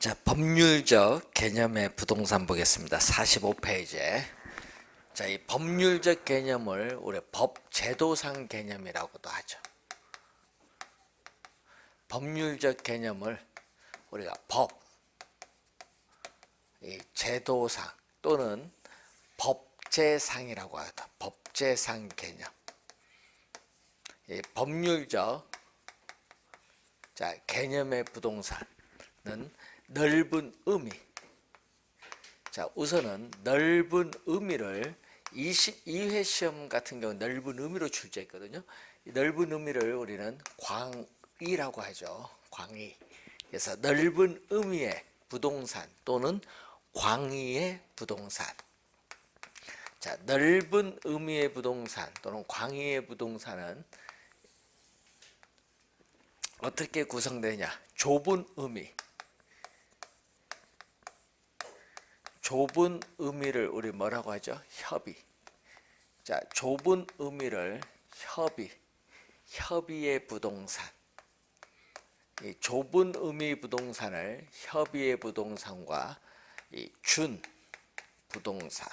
자, 법률적 개념의 부동산 보겠습니다. 45페이지에. 자, 이 법률적 개념을 우리 법제도상 개념이라고도 하죠. 법률적 개념을 우리가 이 제도상 또는 법제상이라고 하죠. 법제상 개념. 이 법률적 개념의 부동산은 넓은 의미. 자, 우선은 넓은 의미를 22회 시험 같은 경우 넓은 의미로 출제했거든요. 이 넓은 의미를 우리는 광의라고 하죠. 광의. 그래서 넓은 의미의 부동산 또는 광의의 부동산. 자, 넓은 의미의 부동산 또는 광의의 부동산은 어떻게 구성되냐? 좁은 의미. 좁은 의미를 우리 뭐라고 하죠? 협의. 자, 좁은 의미를 협의의 부동산. 이 좁은 의미 부동산을 협의의 부동산과 이 준 부동산.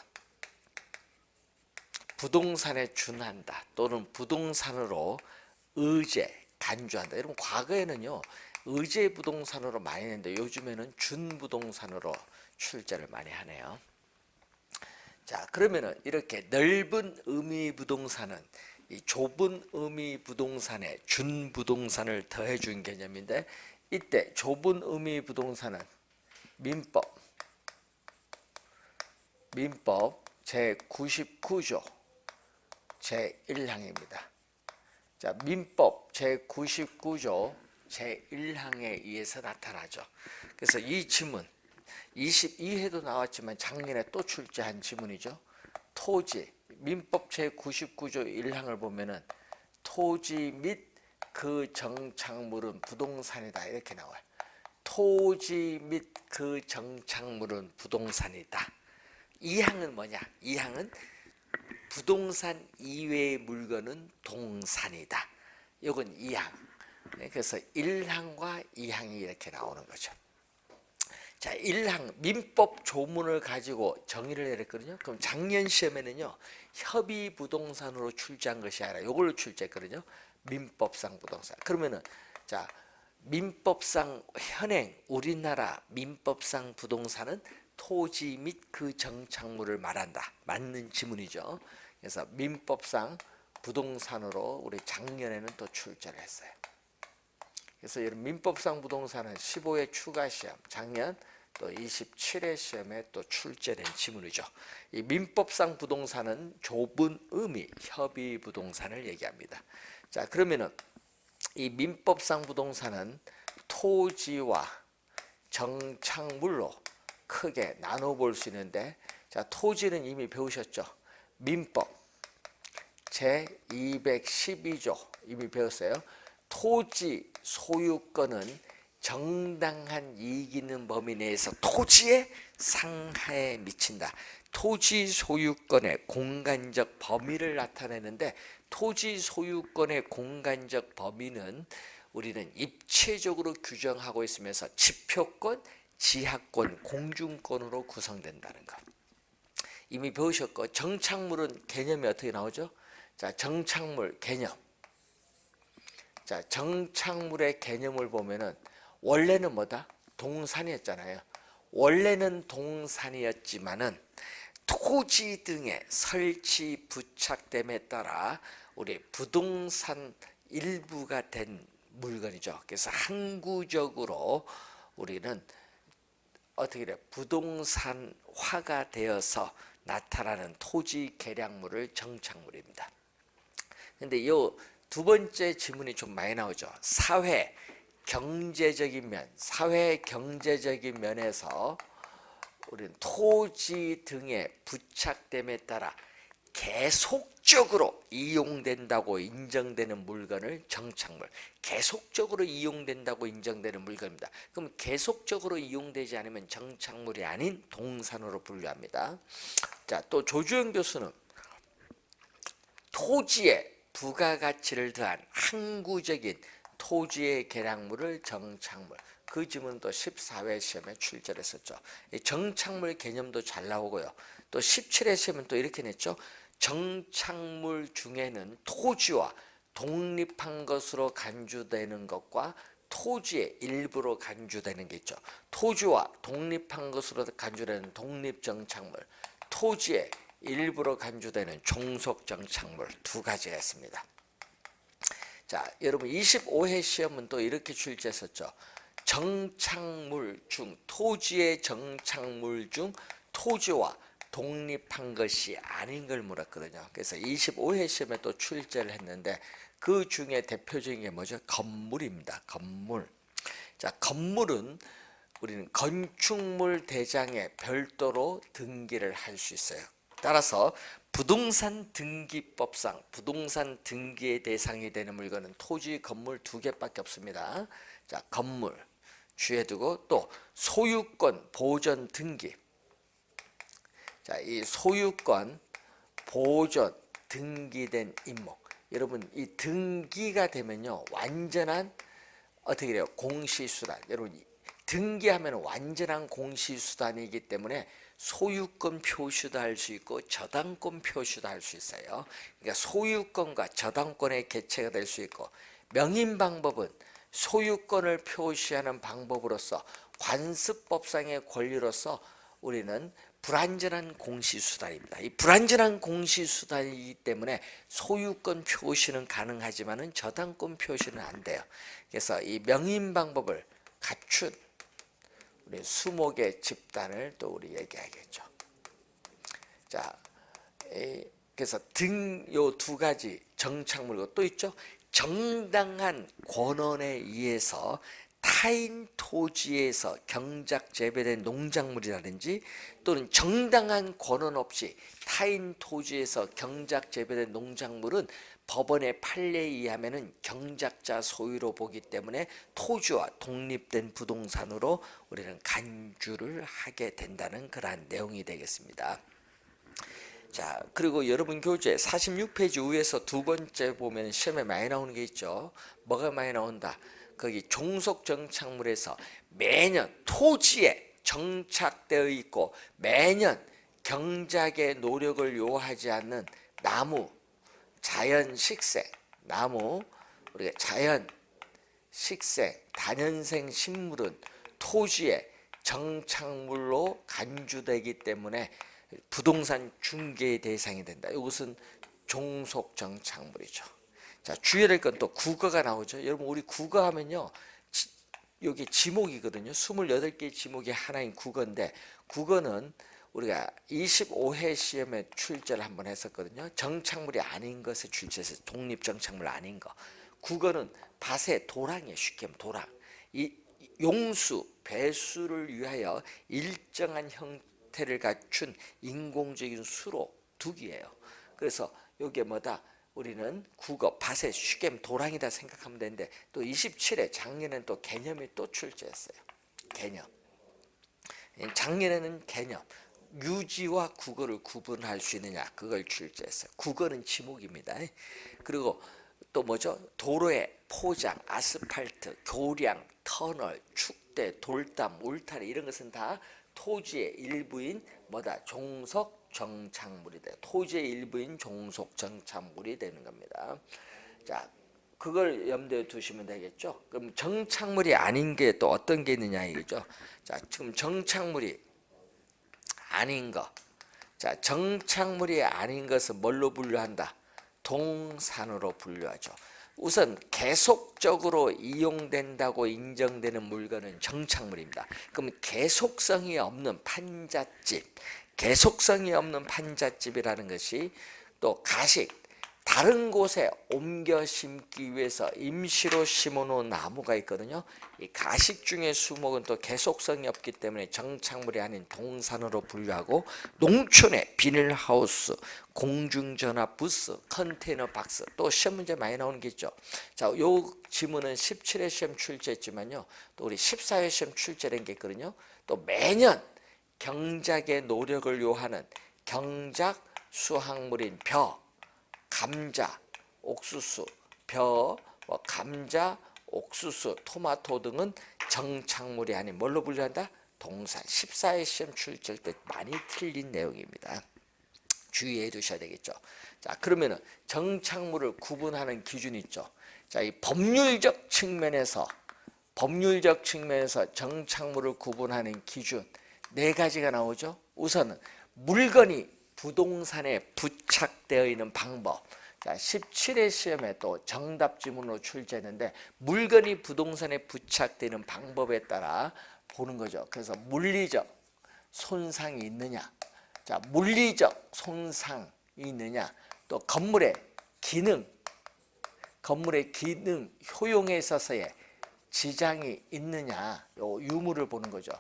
부동산에 준한다 또는 부동산으로 의제, 간주한다. 여러분 과거에는요 의제 부동산으로 많이 했는데 요즘에는 준 부동산으로 출제를 많이 하네요. 자, 그러면은 이렇게 넓은 의미 부동산은 이 좁은 의미 부동산에 준 부동산을 더해 준 개념인데, 이때 좁은 의미 부동산은 민법 제99조 제1항입니다. 자, 민법 제99조 제1항에 의해서 나타나죠. 그래서 이 지문 22회도 나왔지만 작년에 또 출제한 지문이죠. 토지, 민법 제99조 1항을 보면은 토지 및 그 정착물은 부동산이다 이렇게 나와요. 토지 및 그 정착물은 부동산이다. 2항은 뭐냐? 2항은 부동산 이외의 물건은 동산이다. 이건 2항. 그래서 1항과 2항이 이렇게 나오는 거죠. 자, 1항 민법 조문을 가지고 정의를 내렸거든요. 그럼 작년 시험에는요 협의 부동산으로 출제한 것이 아니라 이걸로 출제했거든요. 민법상 부동산. 그러면은 자, 민법상 현행 우리나라 민법상 부동산은 토지 및 그 정착물을 말한다. 맞는 지문이죠. 그래서 민법상 부동산으로 우리 작년에는 또 출제를 했어요. 그래서 이런 민법상 부동산은 15회 추가 시험, 작년 또 27회 시험에 또 출제된 지문이죠. 이 민법상 부동산은 좁은 의미, 협의 부동산을 얘기합니다. 자, 그러면은 이 민법상 부동산은 토지와 정착물로 크게 나눠볼 수 있는데, 자, 토지는 이미 배우셨죠? 민법 제212조 이미 배웠어요. 토지 소유권은 정당한 이익 있는 범위 내에서 토지의 상하에 미친다. 토지 소유권의 공간적 범위를 나타내는데, 토지 소유권의 공간적 범위는 우리는 입체적으로 규정하고 있으면서 지표권, 지하권, 공중권으로 구성된다는 것. 이미 배우셨고, 정착물은 개념이 어떻게 나오죠? 자, 정착물 개념. 자, 정착물의 개념을 보면은 원래는 뭐다? 동산이었잖아요. 원래는 동산이었지만은 토지 등의 설치 부착됨에 따라 우리 부동산 일부가 된 물건이죠. 그래서 항구적으로 우리는 어떻게 돼? 부동산화가 되어서 나타나는 토지 계량물을 정착물입니다. 근데 이 두 번째 지문이 좀 많이 나오죠. 사회 경제적인 면에서 우리는 토지 등의 부착됨에 따라 계속적으로 이용된다고 인정되는 물건을 정착물, 계속적으로 이용된다고 인정되는 물건입니다. 그럼 계속적으로 이용되지 않으면 정착물이 아닌 동산으로 분류합니다. 자, 또 조주영 교수는 토지에 부가가치를 더한 항구적인 토지의 계량물을 정착물, 그 지문은 또 14회 시험에 출제를 했었죠. 이 정착물 개념도 잘 나오고요. 또 17회 시험은 또 이렇게 냈죠. 정착물 중에는 토지와 독립한 것으로 간주되는 것과 토지의 일부로 간주되는 게 있죠. 토지와 독립한 것으로 간주되는 독립정착물, 토지의 일부로 간주되는 종속정착물 두 가지가 있습니다. 자, 여러분 25회 시험은 또 이렇게 출제했었죠. 정착물 중, 토지의 정착물 중 토지와 독립한 것이 아닌 걸 물었거든요. 그래서 25회 시험에 또 출제를 했는데 그 중에 대표적인 게 뭐죠? 건물입니다. 건물. 자, 건물은 우리는 건축물 대장에 별도로 등기를 할 수 있어요. 따라서 부동산 등기법상 부동산 등기의 대상이 되는 물건은 토지, 건물 두 개밖에 없습니다. 자, 건물 주에 두고 또 소유권 보존 등기. 자, 이 소유권 보존 등기된 임목. 여러분 이 등기가 되면요 완전한 어떻게 돼요? 공시수단. 여러분 등기하면 완전한 공시수단이기 때문에 소유권 표시도 할 수 있고 저당권 표시도 할 수 있어요. 그러니까 소유권과 저당권의 개체가 될 수 있고 명인 방법은 소유권을 표시하는 방법으로서 관습법상의 권리로서 우리는 불완전한 공시수단입니다. 이 불완전한 공시수단이기 때문에 소유권 표시는 가능하지만은 저당권 표시는 안 돼요. 그래서 이 명인 방법을 갖춘 우리 수목의 집단을 또 우리 얘기하겠죠. 자, 그래서 요 두 가지 정착물과 또 있죠. 정당한 권한에 의해서 타인 토지에서 경작 재배된 농작물이라든지 또는 정당한 권한 없이 타인 토지에서 경작 재배된 농작물은 법원의 판례에 의하면은 경작자 소유로 보기 때문에 토지와 독립된 부동산으로 우리는 간주를 하게 된다는 그러한 내용이 되겠습니다. 자, 그리고 여러분 교재 46페이지 위에서 두 번째 보면 시험에 많이 나오는 게 있죠. 뭐가 많이 나온다? 거기 종속정착물에서 매년 토지에 정착되어 있고 매년 경작의 노력을 요하지 않는 나무, 자연 식생, 나무, 우리가 자연 식생, 다년생 식물은 토지의 정착물로 간주되기 때문에 부동산 중개의 대상이 된다. 이것은 종속정착물이죠. 자, 주의해야 될 건 또 국어가 나오죠. 여러분 우리 국어 하면요. 여기 지목이거든요. 28개의 지목이 하나인 국어인데 국어는 우리가 25회 시험에 출제를 한번 했었거든요. 정착물이 아닌 것에 출제해서 독립정착물 아닌 거. 국어는 밭의 도랑이에요. 쉽게 하면 도랑. 이 용수, 배수를 위하여 일정한 형태를 갖춘 인공적인 수로 두기예요. 그래서 이게 뭐다? 우리는 국어, 밭의 쉽게 하면 도랑이다 생각하면 되는데 또 27회 작년에는 또 개념이 또 출제했어요. 개념. 작년에는 개념. 유지와 국어를 구분할 수 있느냐 그걸 출제했어요. 국어는 지목입니다. 그리고 또 뭐죠? 도로의 포장, 아스팔트, 교량, 터널, 축대, 돌담, 울타리 이런 것은 다 토지의 일부인 뭐다? 종속정착물이 돼요. 토지의 일부인 종속정착물이 되는 겁니다. 자, 그걸 염두에 두시면 되겠죠. 그럼 정착물이 아닌 게 또 어떤 게 있느냐 이거죠. 자, 지금 정착물이 아닌 것. 자, 정착물이 아닌 것은 뭘로 분류한다? 동산으로 분류하죠. 우선 계속적으로 이용된다고 인정되는 물건은 정착물입니다. 그럼 계속성이 없는 판잣집, 계속성이 없는 판잣집이라는 것이 또 가식, 다른 곳에 옮겨 심기 위해서 임시로 심어놓은 나무가 있거든요. 이 가식 중에 수목은 또 계속성이 없기 때문에 정착물이 아닌 동산으로 분류하고 농촌의 비닐하우스, 공중전화 부스, 컨테이너 박스 또 시험 문제 많이 나오는 게 있죠. 자, 요 지문은 17회 시험 출제했지만요. 또 우리 14회 시험 출제된 게 있거든요. 또 매년 경작의 노력을 요하는 경작 수확물인 벼, 감자, 옥수수, 벼, 감자, 옥수수, 토마토 등은 정착물이 아닌 뭘로 분류한다? 동산. 14회 시험 출제할 때 많이 틀린 내용입니다. 주의해 두셔야 되겠죠. 자, 그러면은 정착물을 구분하는 기준이 있죠. 자, 이 법률적 측면에서 정착물을 구분하는 기준 네 가지가 나오죠. 우선은 물건이 부동산에 부착되어 있는 방법. 자, 17회 시험에 또 정답 지문으로 출제했는데 물건이 부동산에 부착되는 방법에 따라 보는 거죠. 그래서 물리적 손상이 있느냐, 자, 물리적 손상이 있느냐, 또 건물의 기능, 효용에 있어서의 지장이 있느냐, 요 유무를 보는 거죠.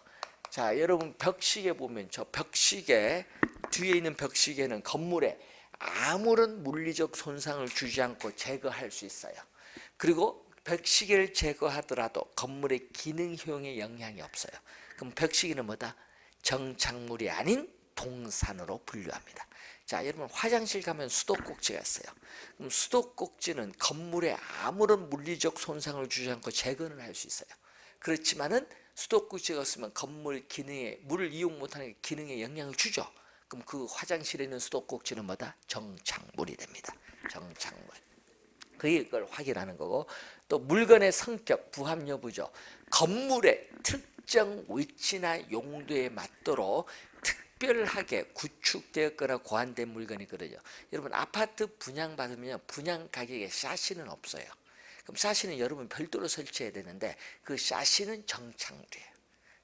자, 여러분 벽시계 보면 저 벽시계 뒤에 있는 벽시계는 건물에 아무런 물리적 손상을 주지 않고 제거할 수 있어요. 그리고 벽시계를 제거하더라도 건물의 기능 효용에 영향이 없어요. 그럼 벽시계는 뭐다? 정착물이 아닌 동산으로 분류합니다. 자, 여러분 화장실 가면 수도꼭지가 있어요. 그럼 수도꼭지는 건물에 아무런 물리적 손상을 주지 않고 제거는 할 수 있어요. 그렇지만은 수도꼭지가 없으면 건물 기능에 물을 이용 못하는 기능에 영향을 주죠. 그럼 그 화장실에 있는 수도꼭지는 뭐다? 정착물이 됩니다. 정착물. 그걸 확인하는 거고, 또 물건의 성격, 부합 여부죠. 건물의 특정 위치나 용도에 맞도록 특별하게 구축되었거나 고안된 물건이거든요. 여러분 아파트 분양받으면 분양 가격에 샤시는 없어요. 그럼 샤시는 여러분 별도로 설치해야 되는데 그 샤시는 정착물이에요.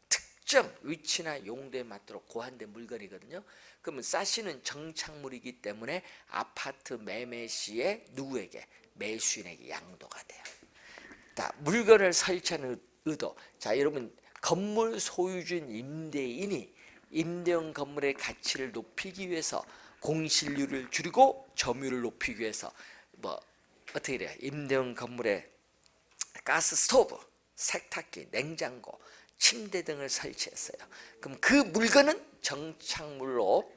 특정 위치나 용도에 맞도록 고안된 물건이거든요. 그러면 샤시는 정착물이기 때문에 아파트 매매 시에 누구에게? 매수인에게 양도가 돼요. 자, 물건을 설치하는 의도. 자, 여러분 건물 소유주인 임대인이 임대형 건물의 가치를 높이기 위해서 공실률을 줄이고 점유율을 높이기 위해서 뭐 어떻게 돼요? 임대형 건물에 가스 스토브, 세탁기, 냉장고, 침대 등을 설치했어요. 그럼 그 물건은 정착물로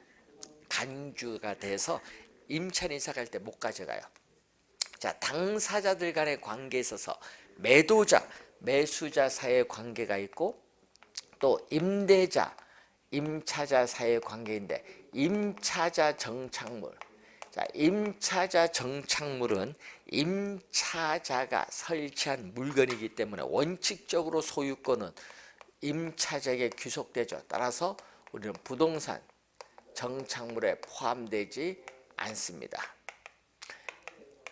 간주가 돼서 임차인 이사 갈 때 못 가져가요. 자, 당사자들 간의 관계에 있어서 매도자, 매수자 사이의 관계가 있고 또 임대자, 임차자 사이의 관계인데 임차자 정착물. 자, 임차자 정착물은 임차자가 설치한 물건이기 때문에 원칙적으로 소유권은 임차자에게 귀속되죠. 따라서 우리는 부동산 정착물에 포함되지 않습니다.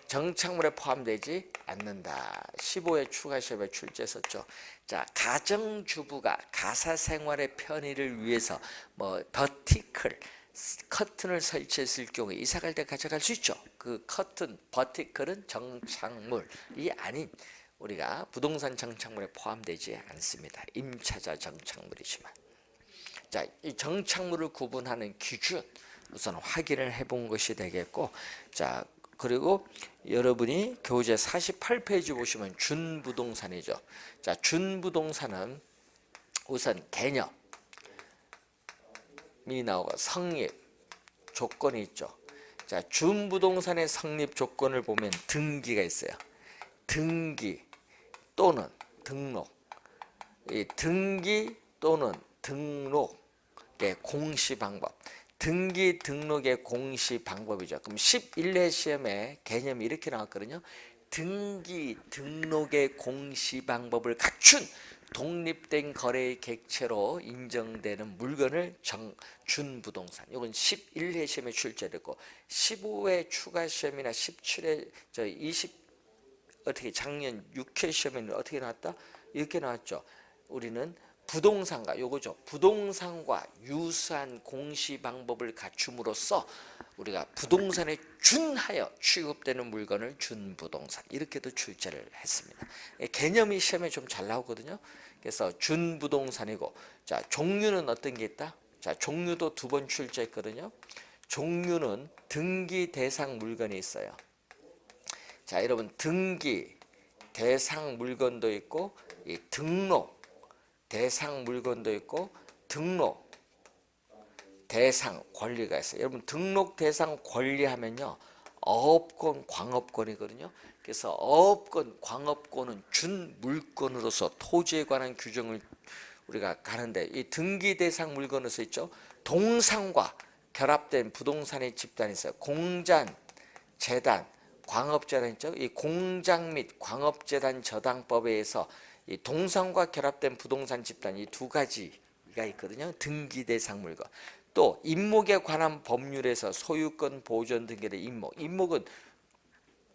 정착물에 포함되지 않는다. 15회 추가 시험에 출제했었죠. 자, 가정주부가 가사 생활의 편의를 위해서 뭐 버티클, 커튼을 설치했을 경우에 이사 갈 때 가져갈 수 있죠. 그 커튼, 버티클은 정착물이 아닌 우리가 부동산 정착물에 포함되지 않습니다. 임차자 정착물이지만. 자, 이 정착물을 구분하는 기준 우선 확인을 해본 것이 되겠고, 자, 그리고 여러분이 교재 48페이지 보시면 준부동산이죠. 자, 준부동산은 우선 개념이 나오고 성립 조건이 있죠. 자, 준부동산의 성립 조건을 보면 등기가 있어요. 등기 또는 등록. 이 등기 또는 등록의 공시 방법. 등기 등록의 공시 방법이죠. 그럼 11회 시험에 개념이 이렇게 나왔거든요. 등기 등록의 공시 방법을 갖춘 독립된 거래의 객체로 인정되는 물건을 준부동산. 이건 11회 시험에 출제됐고 15회 추가 시험이나 17회 20 작년 6회 시험에는 어떻게 나왔다? 이렇게 나왔죠. 우리는 부동산과 요거죠. 부동산과 유사한 공시 방법을 갖춤으로써 우리가 부동산에 준하여 취급되는 물건을 준부동산 이렇게도 출제를 했습니다. 개념이 시험에 좀 잘 나오거든요. 그래서 준부동산이고, 자, 종류는 어떤 게 있다? 자, 종류도 2번 출제했거든요. 종류는 등기 대상 물건이 있어요. 자, 여러분 등기 대상 물건도 있고 이 등록 대상 물건도 있고 등록 대상 권리가 있어요. 여러분 등록 대상 권리 하면요 어업권, 광업권이거든요. 그래서 어업권, 광업권은 준물권으로서 토지에 관한 규정을 우리가 가는데, 이 등기 대상 물건으로서 있죠. 동산과 결합된 부동산의 집단이 있어요. 공장, 재단, 광업재단 있죠. 이 공장 및 광업재단 저당법에 의해서 이 동산과 결합된 부동산 집단, 이 두 가지가 있거든요. 등기 대상 물건. 또 임목에 관한 법률에서 소유권 보존 등기의 임목. 임목은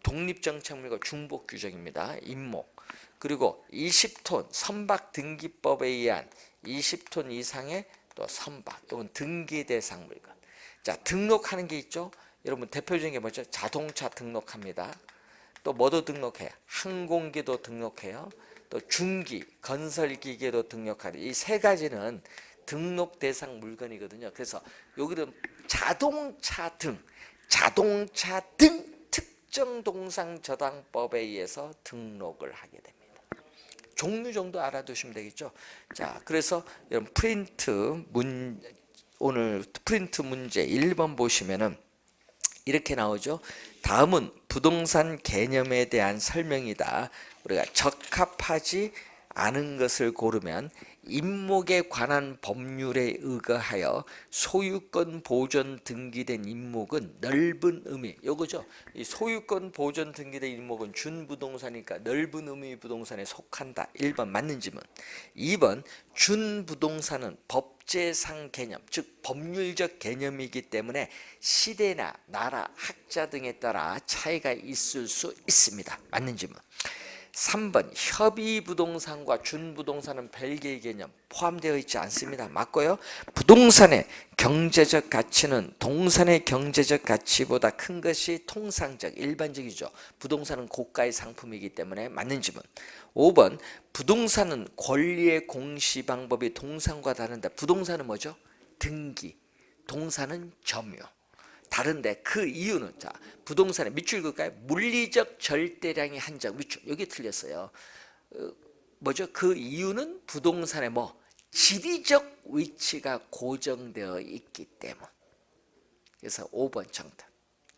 독립정착물과 중복 규정입니다. 임목. 그리고 20톤 선박 등기법에 의한 20톤 이상의 또 선박, 이건 등기 대상 물건. 자, 등록하는 게 있죠. 여러분 대표적인 게 뭐죠? 자동차 등록합니다. 또 뭐도 등록해요? 항공기도 등록해요. 또 중기, 건설기계도 등록하는, 이 세 가지는 등록 대상 물건이거든요. 그래서 여기는 자동차 등 특정 동상 저당법에 의해서 등록을 하게 됩니다. 종류 정도 알아두시면 되겠죠. 자, 그래서 여러분 오늘 프린트 문제 1번 보시면은 이렇게 나오죠. 다음은 부동산 개념에 대한 설명이다. 우리가 적합하지 않은 것을 고르면 임목에 관한 법률에 의거하여 소유권 보존 등기된 임목은 넓은 의미, 요거죠. 이 소유권 보존 등기된 임목은 준부동산이니까 넓은 의미 부동산에 속한다. 1번 맞는 지문. 2번 준부동산은 법제상 개념, 즉 법률적 개념이기 때문에 시대나 나라, 학자 등에 따라 차이가 있을 수 있습니다. 맞는 지문. 3번 협의부동산과 준부동산은 별개의 개념, 포함되어 있지 않습니다. 맞고요. 부동산의 경제적 가치는 동산의 경제적 가치보다 큰 것이 통상적, 일반적이죠. 부동산은 고가의 상품이기 때문에 맞는 지문. 5번 부동산은 권리의 공시 방법이 동산과 다른데, 부동산은 뭐죠? 등기, 동산은 점유. 다른데 그 이유는, 자, 부동산의 밑줄 그을까요? 물리적 절대량의 한정, 밑줄, 여기 틀렸어요. 뭐죠? 그 이유는 부동산의 뭐 지리적 위치가 고정되어 있기 때문. 그래서 5번 정답.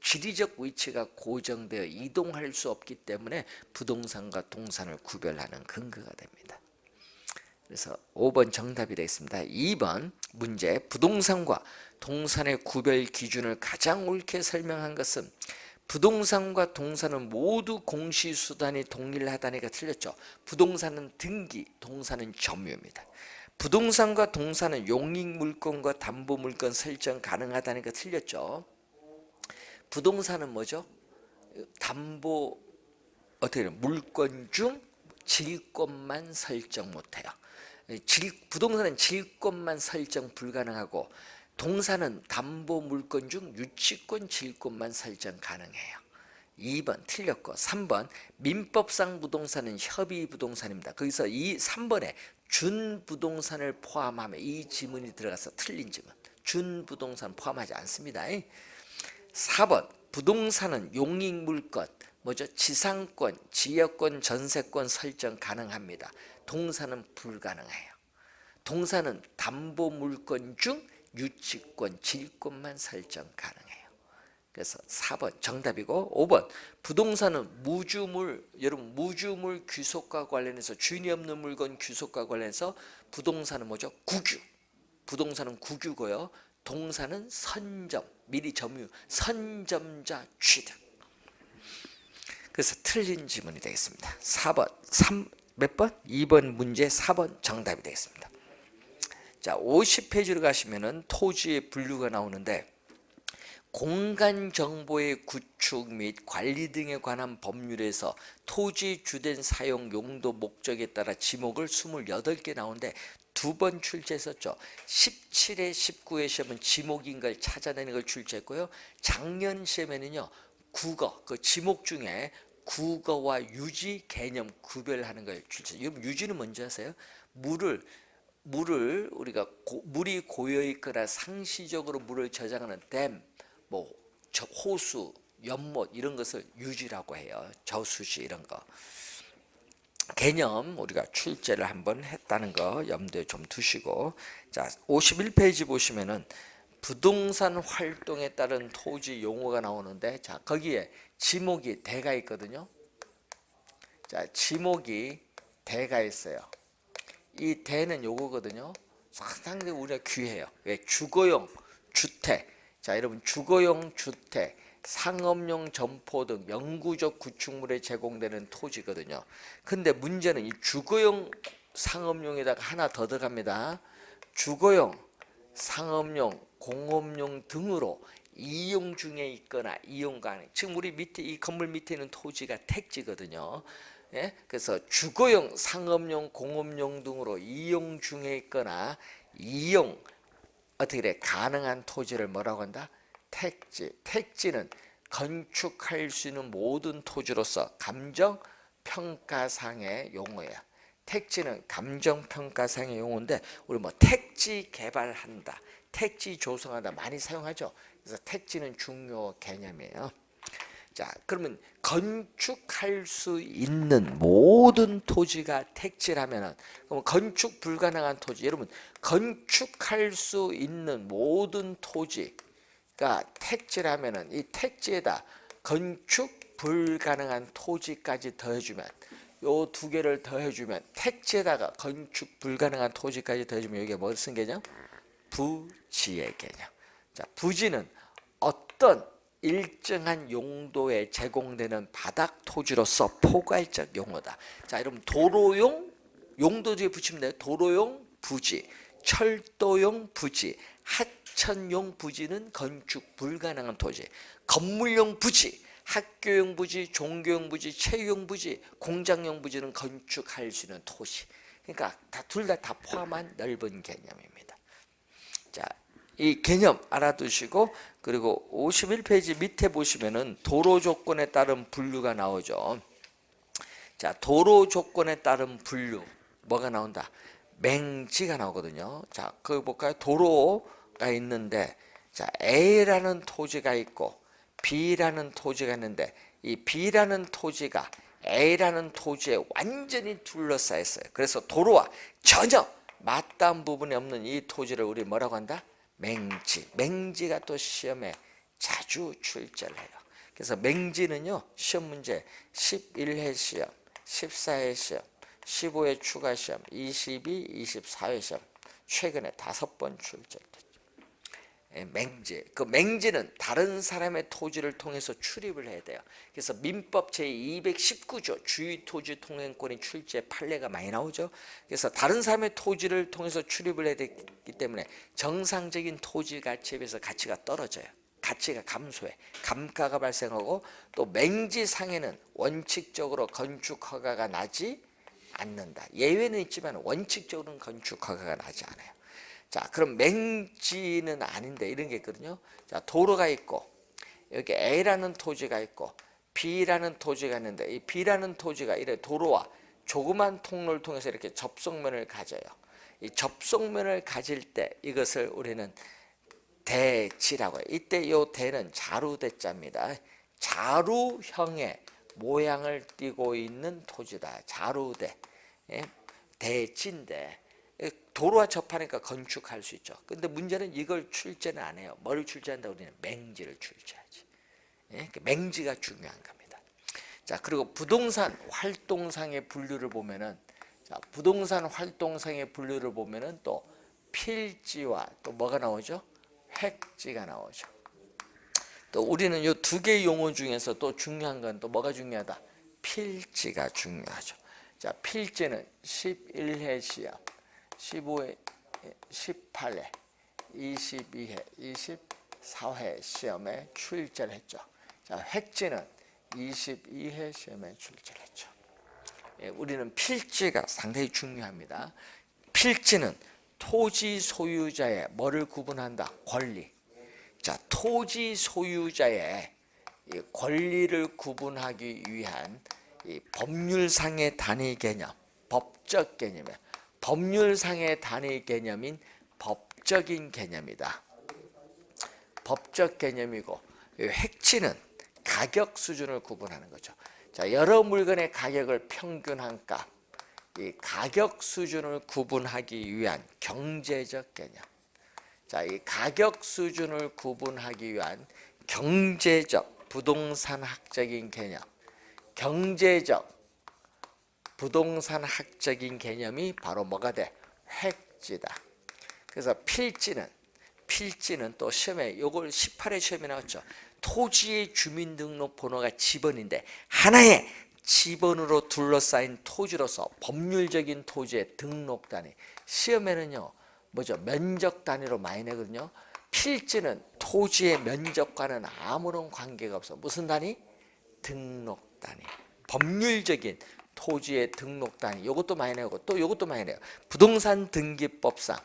지리적 위치가 고정되어 이동할 수 없기 때문에 부동산과 동산을 구별하는 근거가 됩니다. 그래서 5번 정답이 되겠습니다. 2번 문제, 부동산과 동산의 구별 기준을 가장 옳게 설명한 것은 부동산과 동산은 모두 공시수단이 동일하다니까 틀렸죠. 부동산은 등기, 동산은 점유입니다. 부동산과 동산은 용익물권과 담보물권 설정 가능하다니까 틀렸죠. 부동산은 뭐죠? 담보, 어떻게 해요? 물권 중 질권만 설정 못해요. 부동산은 질권만 설정 불가능하고, 동산은 담보 물권 중 유치권, 질권만 설정 가능해요. 2번 틀렸고, 3번 민법상 부동산은 협의 부동산입니다. 거기서 이 3번에 준부동산을 포함하면 이 지문이 들어가서 틀린 지문. 준부동산 포함하지 않습니다. 4번 부동산은 용익물권, 뭐죠? 지상권, 지역권, 전세권 설정 가능합니다. 동산은 불가능해요. 동산은 담보물권 중 유치권, 질권만 설정 가능해요. 그래서 4번 정답이고, 5번 부동산은 무주물, 여러분 무주물 귀속과 관련해서, 주인이 없는 물건 귀속과 관련해서 부동산은 뭐죠? 국유. 부동산은 국유고요. 동산은 선점, 미리 점유, 선점자 취득. 그래서 틀린 지문이 되겠습니다. 4번, 몇 번? 2번 문제 4번 정답이 되겠습니다. 자, 50페이지로 가시면은 토지의 분류가 나오는데, 공간 정보의 구축 및 관리 등에 관한 법률에서 토지 주된 사용 용도 목적에 따라 지목을 28개 나오는데 2번 출제했었죠. 17회 19회 시험은 지목인 걸 찾아내는 걸 출제했고요. 작년 시험에는요, 국어, 그 지목 중에 국어와 유지 개념 구별하는 걸 출제. 유지는 뭔지 아세요? 물이 고여 있거나 상시적으로 물을 저장하는 댐, 뭐 호수, 연못 이런 것을 유지라고 해요. 저수지 이런 거. 개념 우리가 출제를 한번 했다는 거 염두에 좀 두시고, 자, 51페이지 보시면은 부동산 활동에 따른 토지 용어가 나오는데, 자 거기에 지목이 대가 있거든요. 자 지목이 대가 있어요. 이 대는 요거거든요. 상당히 우리가 귀해요. 왜? 주거용 주택. 자 여러분, 주거용 주택, 상업용 점포 등 영구적 구축물에 제공되는 토지거든요. 근데 문제는 이 주거용 상업용에다가 하나 더 들어갑니다. 주거용, 상업용, 공업용 등으로 이용 중에 있거나 이용 가능. 지금 우리 밑에 이 건물 밑에 있는 토지가 택지거든요. 예? 그래서 주거용, 상업용, 공업용 등으로 이용 중에 있거나 이용 어떻게 돼? 가능한 토지를 뭐라고 한다? 택지. 택지는 건축할 수 있는 모든 토지로서 감정평가상의 용어예요. 택지는 감정평가상의 용어인데, 우리 뭐 택지 개발한다, 택지 조성한다 많이 사용하죠. 그래서 택지는 중요 개념이에요. 자, 그러면 건축할 수 있는 모든 토지가 택지라면은, 그럼 건축 불가능한 토지, 여러분 건축할 수 있는 모든 토지가 택지라면은 이 택지에다 건축 불가능한 토지까지 더해주면, 요 두 개를 더해주면, 택지에다가 건축 불가능한 토지까지 더해주면 여기가 무슨 개념? 부지의 개념. 자, 부지는 어떤 일정한 용도에 제공되는 바닥 토지로서 포괄적 용어다. 자, 여러분 도로용 용도 뒤에 붙이면 돼요. 도로용 부지, 철도용 부지, 하천용 부지는 건축 불가능한 토지. 건물용 부지, 학교용 부지, 종교용 부지, 체육용 부지, 공장용 부지는 건축할 수 있는 토지. 그러니까 둘 다 포함한 넓은 개념입니다. 자, 이 개념 알아두시고, 그리고 51페이지 밑에 보시면은 도로 조건에 따른 분류가 나오죠. 자, 도로 조건에 따른 분류 뭐가 나온다? 맹지가 나오거든요. 자, 거기 볼까요? 도로가 있는데, 자, A라는 토지가 있고 B라는 토지가 있는데, 이 B라는 토지가 A라는 토지에 완전히 둘러싸여 있어요. 그래서 도로와 전혀 맞닿은 부분이 없는 이 토지를 우리 뭐라고 한다? 맹지. 맹지가 또 시험에 자주 출제를 해요. 그래서 맹지는요, 시험 문제 11회 시험, 14회 시험, 15회 추가 시험, 22, 24회 시험 최근에 5번 출제됐죠. 맹지. 그 맹지는 다른 사람의 토지를 통해서 출입을 해야 돼요. 그래서 민법 제219조 주유토지 통행권이 출제 판례가 많이 나오죠. 그래서 다른 사람의 토지를 통해서 출입을 해야 되기 때문에 정상적인 토지 가치에 비해서 가치가 떨어져요. 가치가 감소해. 감가가 발생하고, 또 맹지상에는 원칙적으로 건축 허가가 나지 않는다. 예외는 있지만 원칙적으로는 건축 허가가 나지 않아요. 자, 그럼 맹지는 아닌데 이런 게 있거든요. 자, 도로가 있고 여기 A라는 토지가 있고 B라는 토지가 있는데, 이 B라는 토지가 이래 도로와 조그만 통로를 통해서 이렇게 접속면을 가져요. 이 접속면을 가질 때 이것을 우리는 대지라고 해요. 이때 이 대는 자루대자입니다. 자루형의 모양을 띠고 있는 토지다. 자루대. 예? 대지인데 도로와 접하니까 건축할 수 있죠. 근데 문제는 이걸 출제는 안 해요. 뭘 출제한다? 우리는 맹지를 출제하지. 예? 맹지가 중요한 겁니다. 자, 그리고 부동산 활동상의 분류를 보면은, 자, 부동산 활동상의 분류를 보면은 또 필지와 또 뭐가 나오죠? 획지가 나오죠. 또 우리는 이 두 개의 용어 중에서 또 중요한 건 또 뭐가 중요하다? 필지가 중요하죠. 자, 필지는 11회 시험, 15회, 18회, 22회, 24회 시험에 출제를 했죠. 자, 획지는 22회 시험에 출제를 했죠. 예, 우리는 필지가 상당히 중요합니다. 필지는 토지 소유자의 뭐를 구분한다? 권리. 자, 토지 소유자의 이 권리를 구분하기 위한 이 법률상의 단위 개념, 법적 개념이에요. 법률상의 단위 개념인 법적인 개념이다. 법적 개념이고, 획지는 가격 수준을 구분하는 거죠. 자, 여러 물건의 가격을 평균한 값, 이 가격 수준을 구분하기 위한 경제적 개념. 자, 이 가격 수준을 구분하기 위한 경제적 부동산학적인 개념, 경제적 부동산학적인 개념이 바로 뭐가 돼? 획지다. 그래서 필지는 또 시험에 요걸 18회 시험에 나왔죠. 토지의 주민등록번호가 지번인데 하나의 지번으로 둘러싸인 토지로서 법률적인 토지의 등록 단위. 시험에는요, 뭐죠? 면적 단위로 많이 내거든요. 필지는 토지의 면적과는 아무런 관계가 없어. 무슨 단위? 등록 단위. 법률적인 토지의 등록 단위. 요것도 많이 내고 또 요것도 많이 내요. 부동산 등기법상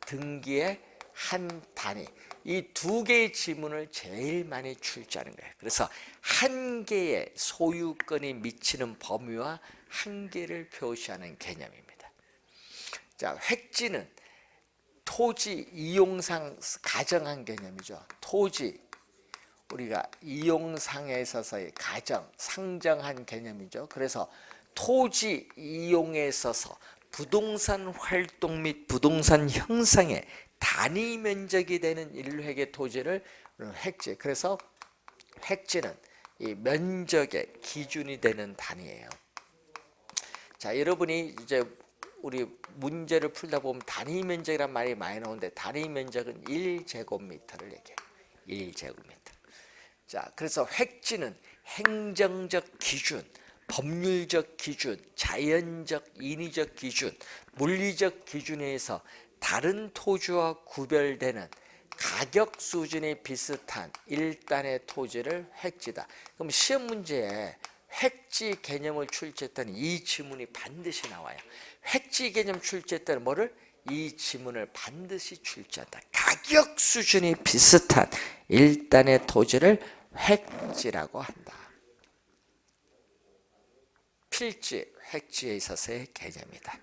등기의 한 단위. 이 두 개의 지문을 제일 많이 출제하는 거예요. 그래서 한 개의 소유권이 미치는 범위와 한계를 표시하는 개념입니다. 자, 획지는 토지 이용상 가정한 개념이죠. 토지 우리가 이용상에 있어서의 가정, 상정한 개념이죠. 그래서 토지 이용에 있어서 부동산 활동 및 부동산 형성의 단위 면적이 되는 일획의 토지를 획지. 그래서 획지는 이 면적의 기준이 되는 단위예요. 자, 여러분이 이제 우리 문제를 풀다 보면 단위 면적이란 말이 많이 나오는데 단위 면적은 1제곱미터를 얘기해요. 1제곱미터. 자, 그래서 획지는 행정적 기준, 법률적 기준, 자연적, 인위적 기준, 물리적 기준에 의해서 다른 토지와 구별되는 가격 수준이 비슷한 일단의 토지를 획지다. 그럼 시험 문제에 획지 개념을 출제했더니 이 지문이 반드시 나와요. 획지 개념 출제했더니 뭐를? 이 지문을 반드시 출제한다. 가격 수준이 비슷한 일단의 토지를 획지라고 한다. 필지, 획지에 있어서의 개념이다.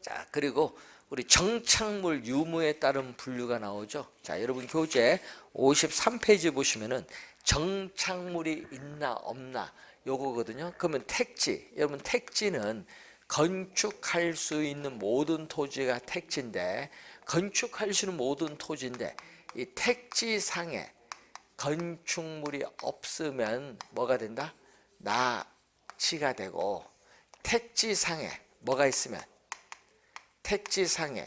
자, 그리고 우리 정착물 유무에 따른 분류가 나오죠. 자, 여러분 교재 53페이지 보시면은 정착물이 있나 없나 요거거든요. 그러면 택지, 여러분 택지는 건축할 수 있는 모든 토지가 택지인데, 건축할 수 있는 모든 토지인데 이 택지상에 건축물이 없으면 뭐가 된다? 나치가 되고, 택지상에 뭐가 있으면, 택지상에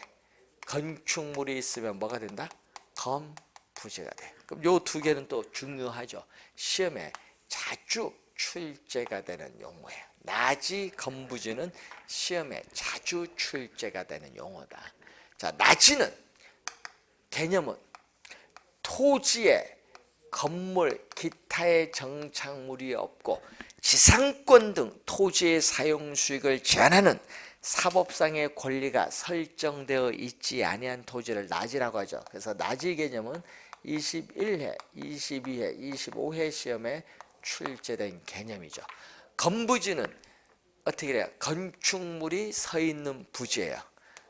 건축물이 있으면 뭐가 된다? 건부지가 돼. 그럼 요 두 개는 또 중요하죠. 시험에 자주 출제가 되는 용어예요. 나지, 건부지는 시험에 자주 출제가 되는 용어다. 자, 나지는 개념은 토지에 건물, 기타의 정착물이 없고 지상권 등 토지의 사용 수익을 제한하는 사법상의 권리가 설정되어 있지 아니한 토지를 나지라고 하죠. 그래서 나지 개념은 21회, 22회, 25회 시험에 출제된 개념이죠. 건부지는 어떻게 해요? 건축물이 서 있는 부지예요.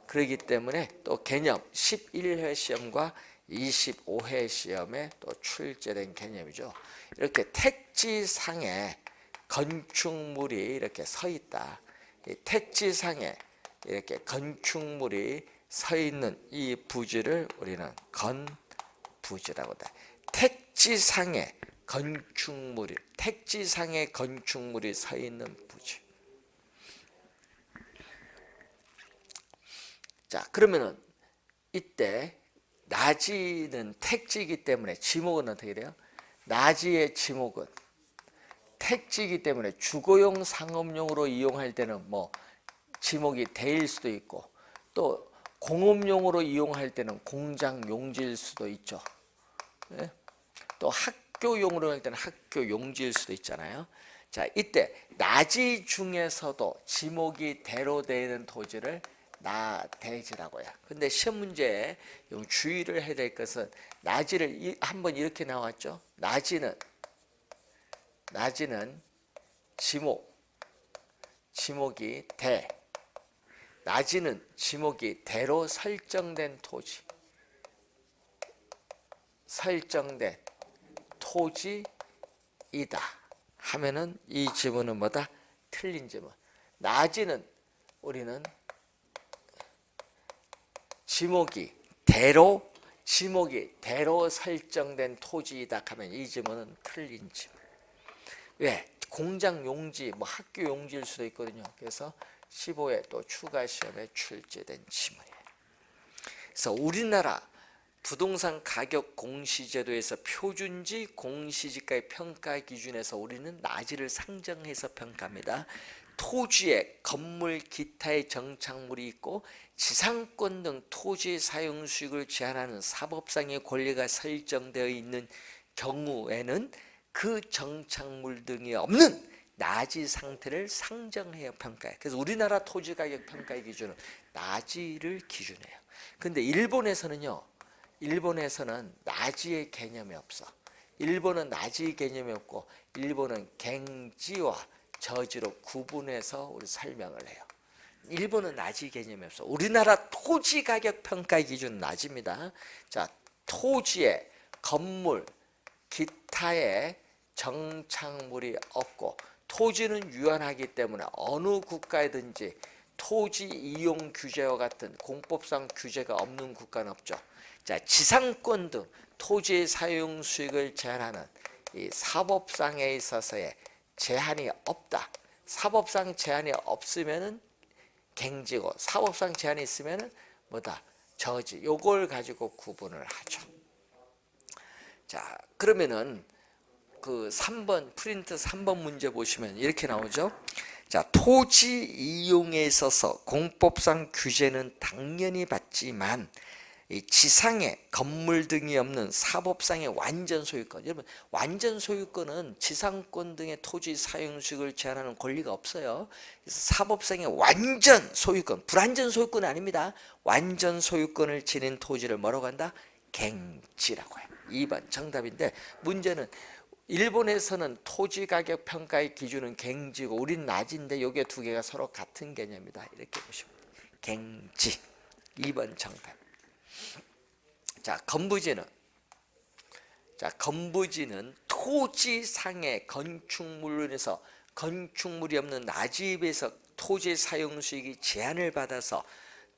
그렇기 때문에 또 개념 11회 시험과 25회 시험에 또 출제된 개념이죠. 이렇게 택지상에 건축물이 이렇게 서 있다. 이 택지상에 이렇게 건축물이 서 있는 이 부지를 우리는 건부지라고 한다. 택지상에 건축물이 서 있는 부지. 자, 그러면은 이때 나지는 택지이기 때문에 지목은 어떻게 돼요? 나지의 지목은 택지이기 때문에 주거용 상업용으로 이용할 때는 뭐 지목이 대일 수도 있고, 또 공업용으로 이용할 때는 공장 용지일 수도 있죠. 예? 또 학교용으로 할 때는 학교 용지일 수도 있잖아요. 자, 이때 나지 중에서도 지목이 대로 되는 토지를 나대지라고 해요. 근데 시험 문제에 주의를 해야 될 것은 나지를 한번 이렇게 나왔죠. 나지는 지목이 대. 나지는 지목이 대로 설정된 토지. 설정된 토지이다 하면은 이 지문은 뭐다? 틀린 지문. 나지는 우리는 지목이 대로 설정된 토지이다 하면 이 지문은 틀린 지문. 왜? 공장 용지, 뭐 학교 용지일 수도 있거든요. 그래서 15회 또 추가 시험에 출제된 지문이에요. 그래서 우리나라 부동산 가격 공시제도에서 표준지 공시지가의 평가 기준에서 우리는 나지를 상정해서 평가합니다. 토지에 건물 기타의 정착물이 있고 지상권 등 토지의 사용 수익을 제한하는 사법상의 권리가 설정되어 있는 경우에는 그 정착물 등이 없는 나지 상태를 상정해야 평가해요. 그래서 우리나라 토지 가격 평가의 기준은 나지를 기준해요. 근데 일본에서는 나지의 개념이 없어. 일본은 나지 개념이 없고 일본은 갱지와 저지로 구분해서 우리 설명을 해요. 일본은 나지 개념이 없어. 우리나라 토지 가격 평가의 기준은 나지입니다. 자, 토지에 건물, 기타의 정착물이 없고 토지는 유한하기 때문에 어느 국가에든지 토지 이용 규제와 같은 공법상 규제가 없는 국가는 없죠. 자, 지상권 등 토지의 사용 수익을 제한하는 이 사법상에 있어서의 제한이 없다. 사법상 제한이 없으면은 갱지고 사법상 제한이 있으면은 뭐다? 저지. 요걸 가지고 구분을 하죠. 자, 그러면은 그 3번 프린트 3번 문제 보시면 이렇게 나오죠. 자, 토지 이용에 있어서 공법상 규제는 당연히 받지만 이 지상에 건물 등이 없는 사법상의 완전 소유권. 여러분, 완전 소유권은 지상권 등의 토지 사용 수익을 제한하는 권리가 없어요. 그래서 사법상의 완전 소유권, 불완전 소유권은 아닙니다. 완전 소유권을 지닌 토지를 뭐라고 한다? 갱지라고 해요. 2번 정답인데 문제는 일본에서는 토지 가격 평가의 기준은 갱지고 우린 나지인데 요게 두 개가 서로 같은 개념이다. 이렇게 보시면 갱지. 2번 정답. 자, 건부지는 토지상의 건축물로 인해서 건축물이 없는 나지입에서 토지 사용 수익이 제한을 받아서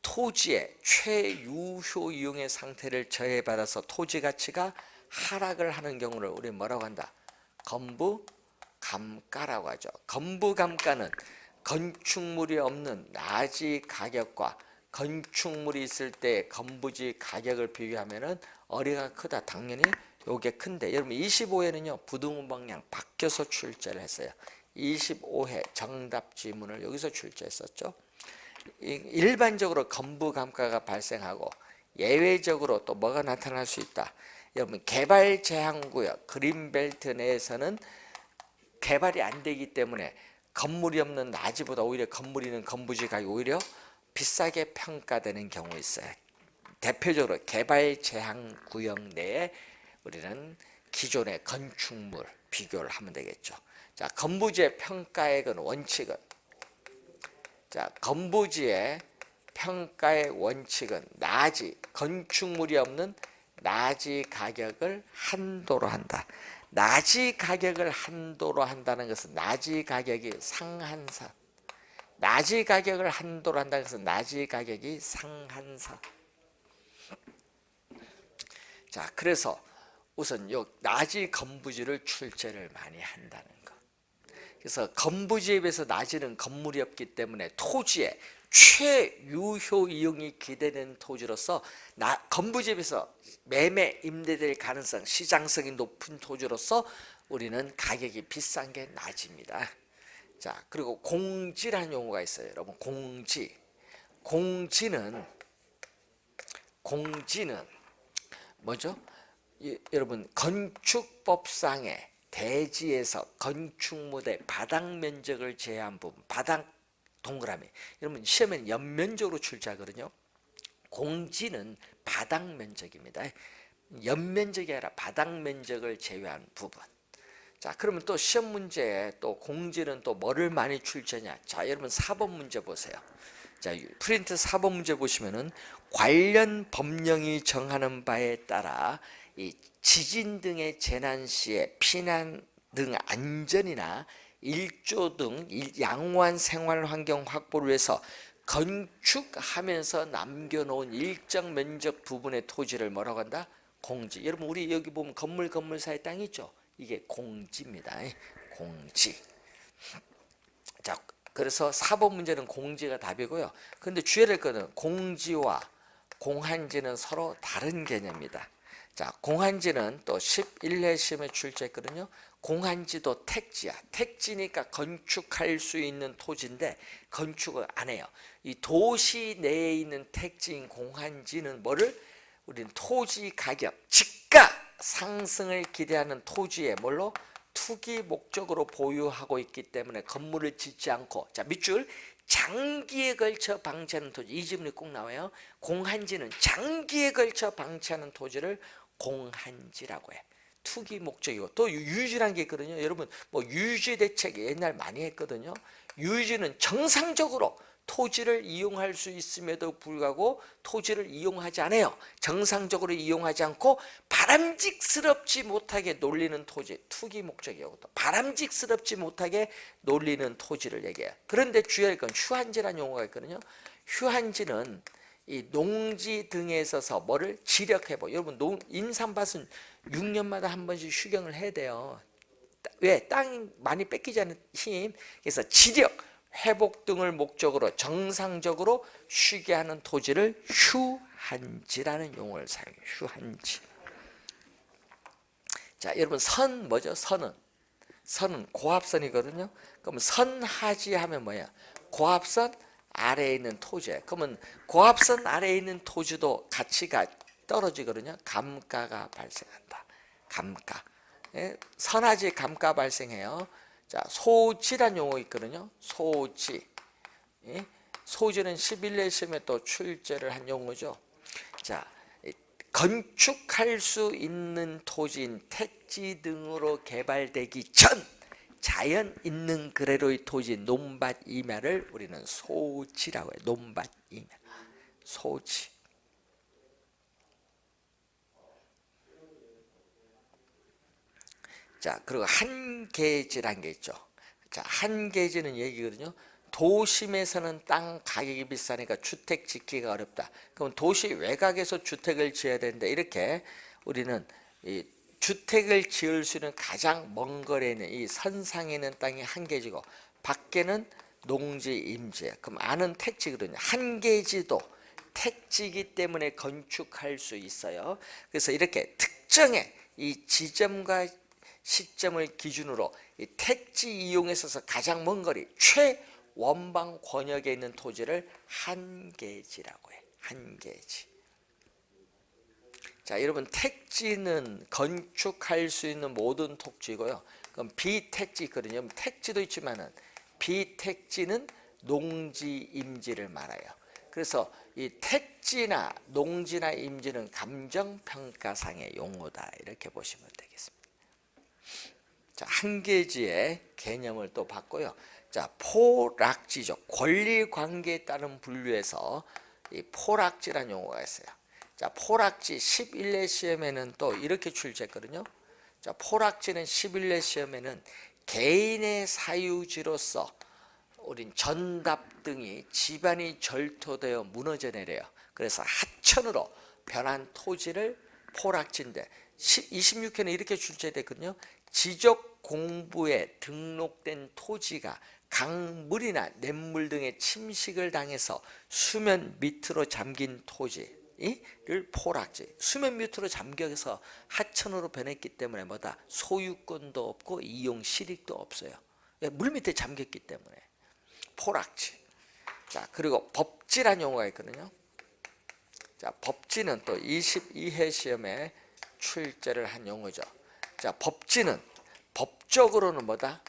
토지의 최유효 이용의 상태를 저해받아서 토지 가치가 하락을 하는 경우를 우리 뭐라고 한다? 건부감가라고 하죠. 건부감가는 건축물이 없는 나지 가격과 건축물이 있을 때 건부지 가격을 비교하면은 어리가 크다. 당연히 요게 큰데 여러분 25회는요 부등호 방향 바뀌어서 출제를 했어요. 25회 정답 지문을 여기서 출제했었죠. 일반적으로 건부감가가 발생하고 예외적으로 또 뭐가 나타날 수 있다. 여러분 개발 제한구역 그린벨트 내에서는 개발이 안 되기 때문에 건물이 없는 나지보다 오히려 건물이 있는 건부지 가격이 오히려 비싸게 평가되는 경우 있어요. 대표적으로 개발 제한구역 내에 우리는 기존의 건축물 비교를 하면 되겠죠. 자, 건부지의 평가액은 원칙은 건부지의 평가의 원칙은 나지 건축물이 없는 나지 가격을 한도로 한다. 나지 가격을 한도로 한다는 것은 나지 가격이 상한선. 나지 가격을 한도로 한다는 것은 나지 가격이 상한선. 자, 그래서 우선 요 나지 건부지를 출제를 많이 한다는 것. 그래서 건부지에 비해서 나지는 건물이 없기 때문에 토지의 최유효 이용이 기대되는 토지로서 건부지에 비해서 매매 임대될 가능성 시장성이 높은 토지로서 우리는 가격이 비싼 게 나지입니다. 자, 그리고 공지라는 용어가 있어요. 여러분 공지는 뭐죠? 여러분 건축법상의 대지에서 건축물의 바닥 면적을 제외한 부분, 바닥 동그라미. 여러분 시험에는 옆면적으로 출제하거든요. 공지는 바닥 면적입니다. 옆면적이 아니라 바닥 면적을 제외한 부분. 자, 그러면 또 시험 문제에 또 공지는 또 뭐를 많이 출제냐? 자, 여러분 4번 문제 보세요. 자, 프린트 4번 문제 보시면은 관련 법령이 정하는 바에 따라 이 지진 등의 재난 시에 피난 등 안전이나 일조 등 양호한 생활 환경 확보를 위해서 건축하면서 남겨놓은 일정 면적 부분의 토지를 뭐라고 한다? 공지. 여러분 우리 여기 보면 건물 사이 땅 있죠? 이게 공지입니다. 공지. 자, 그래서 4번 문제는 공지가 답이고요. 근데 주의해야 될 거는 공지와 공한지는 서로 다른 개념이다. 자, 공한지는 또 11회 시험에 출제했거든요. 공한지도 택지야. 택지니까 건축할 수 있는 토지인데 건축을 안 해요. 이 도시 내에 있는 택지인 공한지는 뭐를? 우리는 토지 가격, 집가 상승을 기대하는 토지에 뭘로? 투기 목적으로 보유하고 있기 때문에 건물을 짓지 않고, 자 밑줄, 장기에 걸쳐 방치하는 토지. 이 지문이 꼭 나와요. 공한지는 장기에 걸쳐 방치하는 토지를 공한지라고 해. 투기 목적이고 또 유지라는 게 있거든요. 여러분 뭐 유지 대책 옛날 많이 했거든요. 유지는 정상적으로 토지를 이용할 수 있음에도 불구하고 토지를 이용하지 않아요. 정상적으로 이용하지 않고 바람직스럽지 못하게 놀리는 토지, 투기 목적이고 또 바람직스럽지 못하게 놀리는 토지를 얘기해요. 그런데 주의할 건 휴한지라는 용어가 있거든요. 휴한지는 이 농지 등에 있어서 뭐를 지력해보. 여러분 인삼밭은 6년마다 한 번씩 휴경을 해야 돼요. 왜? 땅이 많이 뺏기지 않는 힘. 그래서 지력, 회복 등을 목적으로 정상적으로 쉬게 하는 토지를 휴한지라는 용어를 사용해요. 휴한지. 자, 여러분 선 뭐죠? 선은 고합선이거든요. 그럼 선하지 하면 뭐야? 고합선 아래에 있는 토지예요. 그러면 고합선 아래에 있는 토지도 가치가 떨어지거든요. 감가가 발생한다. 감가. 예? 선하지 감가 발생해요. 자, 소지란 용어 있거든요. 소지. 예? 소지는 11회 시험에 또 출제를 한 용어죠. 자, 건축할 수 있는 토지인 택지 등으로 개발되기 전 자연 있는 그대로의 토지 논밭 임야를 우리는 소지라고 해요. 논밭 임야. 소지. 자, 그리고 한계지라는 게 있죠. 자, 한계지는 얘기거든요. 도심에서는 땅 가격이 비싸니까 주택 짓기가 어렵다. 그럼 도시 외곽에서 주택을 지어야 되는데 이렇게 우리는 이 주택을 지을 수 있는 가장 먼 거리에 있는 이 선상에 있는 땅이 한계지고 밖에는 농지 임지예요. 그럼 안은 택지거든요. 한계지도 택지이기 때문에 건축할 수 있어요. 그래서 이렇게 특정의 이 지점과 시점을 기준으로 이 택지 이용에 있어서 가장 먼 거리 최원방 권역에 있는 토지를 한계지라고 해. 한계지. 자, 여러분 택지는 건축할 수 있는 모든 토지고요. 그럼 비택지 있거든요. 택지도 있지만은 비택지는 농지 임지를 말해요. 그래서 이 택지나 농지나 임지는 감정평가상의 용어다. 이렇게 보시면 되겠습니다. 자, 한계지의 개념을 또 봤고요. 자, 포락지죠. 권리관계에 따른 분류에서 이 포락지라는 용어가 있어요. 자, 포락지 11회 시험에는 또 이렇게 출제했거든요. 자, 포락지는 11회 시험에는 개인의 사유지로서 우린 전답 등이 집안이 절토되어 무너져 내려요. 그래서 하천으로 변한 토지를 포락지인데 26회는 이렇게 출제됐거든요. 지적 공부에 등록된 토지가 강물이나 냇물 등의 침식을 당해서 수면 밑으로 잠긴 토지를 포락지. 수면 밑으로 잠겨서 하천으로 변했기 때문에 뭐다? 소유권도 없고 이용 실익도 없어요. 물 밑에 잠겼기 때문에 포락지. 자, 그리고 법지란 용어가 있거든요. 자, 법지는 또 22회 시험에 출제를 한 용어죠. 자, 법지는 법적으로는 뭐다?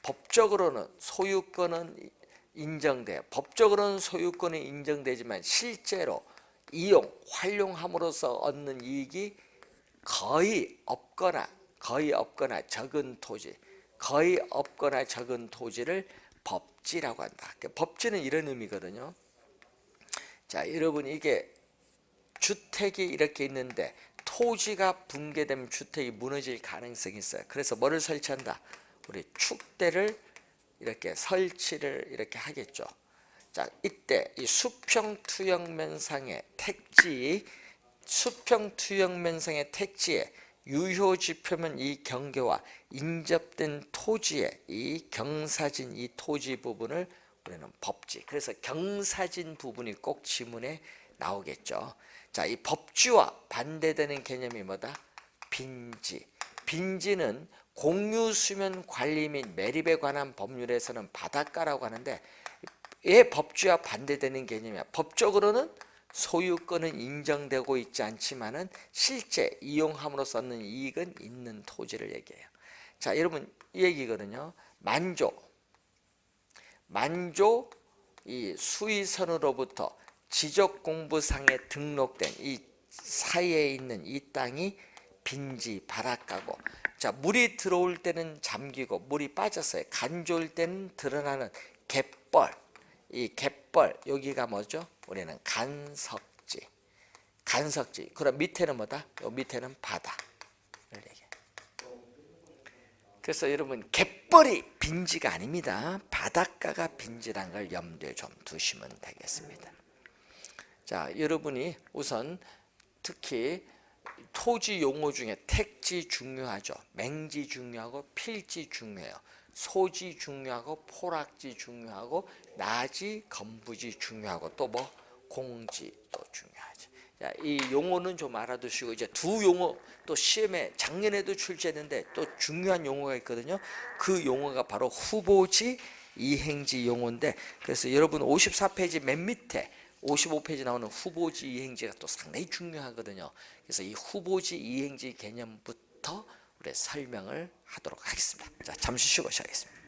법적으로는 소유권은 인정돼요. 법적으로는 소유권이 인정되지만 실제로 이용, 활용함으로써 얻는 이익이 거의 없거나 적은 토지, 거의 없거나 적은 토지를 법지라고 한다. 법지는 이런 의미거든요. 자, 여러분 이게 주택이 이렇게 있는데 토지가 붕괴되면 주택이 무너질 가능성이 있어요. 그래서 뭐를 설치한다? 우리 축대를 이렇게 설치를 이렇게 하겠죠. 자, 이때 이 수평투영면상의 택지, 수평투영면상의 택지에 유효지표면 이 경계와 인접된 토지의 이 경사진 이 토지 부분을 우리는 법지. 그래서 경사진 부분이 꼭 지문에 나오겠죠. 자, 이 법지와 반대되는 개념이 뭐다? 빈지. 빈지는 공유수면 관리 및 매립에 관한 법률에서는 바닷가라고 하는데 이 법지와 반대되는 개념이야. 법적으로는 소유권은 인정되고 있지 않지만은 실제 이용함으로써 얻는 이익은 있는 토지를 얘기해요. 자, 여러분 이 얘기거든요. 만조 이 수의선으로부터 지적공부상에 등록된 이 사이에 있는 이 땅이 빈지 바닷가고, 자, 물이 들어올 때는 잠기고 물이 빠졌어요. 간조일 때는 드러나는 갯벌, 이 갯벌 여기가 뭐죠? 우리는 간석지. 그럼 밑에는 뭐다? 요 밑에는 바다. 그래서 여러분 갯벌이 빈지가 아닙니다. 바닷가가 빈지란 걸 염두에 좀 두시면 되겠습니다. 자, 여러분이 우선 특히 토지 용어 중에 택지 중요하죠. 맹지 중요하고 필지 중요해요. 소지 중요하고 포락지 중요하고 나지 건부지 중요하고 또 뭐 공지 또 중요하죠. 자, 이 용어는 좀 알아두시고 이제 두 용어 또 시험에 작년에도 출제했는데 또 중요한 용어가 있거든요. 그 용어가 바로 후보지 이행지 용어인데, 그래서 여러분 54페이지 맨 밑에 55페이지 나오는 후보지 이행지가 또 상당히 중요하거든요. 그래서 이 후보지 이행지 개념부터 우리 설명을 하도록 하겠습니다. 자, 잠시 쉬고 시작하겠습니다.